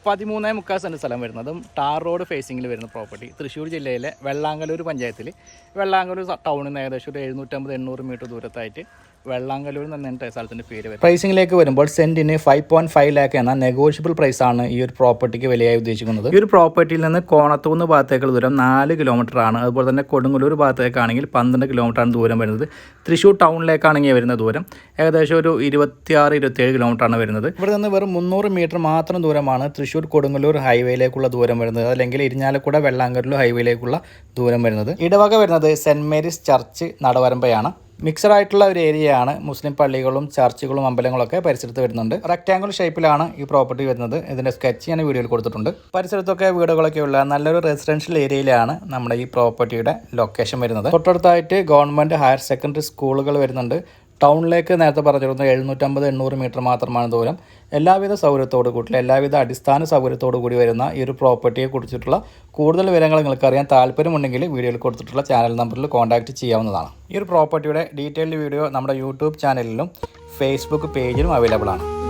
13.3 cent സ്ഥലം വരുന്നതും tar road ഫേസിങ്ങിൽ വരുന്ന പ്രോപ്പർട്ടി തൃശ്ശൂർ ജില്ലയിലെ വെള്ളാങ്കല്ലൂർ പഞ്ചായത്തിൽ വെള്ളാങ്കല്ലൂർ ടൗണിൽ നിന്ന് ഏകദേശം ഒരു 750-800 മീറ്റർ ദൂരത്തായിട്ട് വെള്ളാങ്കല്ലൂർ എന്ന സ്ഥലത്തിൻ്റെ പേര് വരും. പ്രൈസിംഗിലേക്ക് വരുമ്പോൾ സെൻറ്റിന് 5.5 ലാക്ക് എന്ന നെഗോഷ്യബിൾ പ്രൈസാണ് ഈ ഒരു പ്രോപ്പർട്ടിക്ക് വിലയായി ഉദ്ദേശിക്കുന്നത്. ഈ ഒരു പ്രോപ്പർട്ടിയിൽ നിന്ന് കോണത്തൂന്ന് ഭാഗത്തേക്കുള്ള ദൂരം 4 കിലോമീറ്റർ ആണ്. അതുപോലെ തന്നെ കൊടുങ്ങല്ലൂർ ഭാഗത്തേക്കാണെങ്കിൽ 12 കിലോമീറ്റർ ആണ് ദൂരം വരുന്നത്. തൃശ്ശൂർ ടൗണിലേക്കാണെങ്കിൽ വരുന്ന ദൂരം ഏകദേശം ഒരു 26-27 കിലോമീറ്റർ ആണ് വരുന്നത്. ഇവിടെ നിന്ന് വെറും 300 മീറ്റർ മാത്രം ദൂരമാണ് തൃശ്ശൂർ കൊടുങ്ങല്ലൂർ ഹൈവേയിലേക്കുള്ള ദൂരം വരുന്നത്, അല്ലെങ്കിൽ ഇരിഞ്ഞാലക്കുട വെള്ളാങ്കല്ലൂർ ഹൈവേയിലേക്കുള്ള ദൂരം വരുന്നത്. ഇടവക വരുന്നത് സെൻറ്റ് മേരീസ് ചർച്ച് നടവരമ്പയാണ്. മിക്സഡ് ആയിട്ടുള്ള ഒരു ഏരിയയാണ്. മുസ്ലിം പള്ളികളും ചർച്ചുകളും അമ്പലങ്ങളൊക്കെ പരിസരത്ത് വരുന്നുണ്ട്. റെക്ടാങ്കിൾ ഷേപ്പിലാണ് ഈ പ്രോപ്പർട്ടി വരുന്നത്. ഇതിൻ്റെ സ്കെച്ച് ഞാൻ വീഡിയോയിൽ കൊടുത്തിട്ടുണ്ട്. പരിസരത്തൊക്കെ വീടുകളൊക്കെ ഉള്ള നല്ലൊരു റെസിഡൻഷ്യൽ ഏരിയയിലാണ് നമ്മുടെ ഈ പ്രോപ്പർട്ടിയുടെ ലൊക്കേഷൻ വരുന്നത്. തൊട്ടടുത്തായിട്ട് ഗവൺമെൻറ് ഹയർ സെക്കൻഡറി സ്കൂളുകൾ വരുന്നുണ്ട്. ടൗണിലേക്ക് നേരത്തെ പറഞ്ഞിരുന്നത് 750-800 മീറ്റർ മാത്രമാണ് ദൂരം. എല്ലാവിധ സൗകര്യത്തോടു കൂടി, എല്ലാവിധ അടിസ്ഥാന സൗകര്യത്തോടു കൂടി വരുന്ന ഈ ഒരു പ്രോപ്പർട്ടിയെ കുറിച്ചിട്ടുള്ള കൂടുതൽ വിവരങ്ങൾ നിങ്ങൾക്ക് അറിയാൻ താല്പര്യമുണ്ടെങ്കിൽ വീഡിയോയിൽ കൊടുത്തിട്ടുള്ള ചാനൽ നമ്പറിൽ കോൺടാക്റ്റ് ചെയ്യാവുന്നതാണ്. ഈ ഒരു പ്രോപ്പർട്ടിയുടെ ഡീറ്റെയിൽഡ് വീഡിയോ നമ്മുടെ യൂട്യൂബ് ചാനലിലും ഫേസ്ബുക്ക് പേജിലും അവൈലബിൾ ആണ്.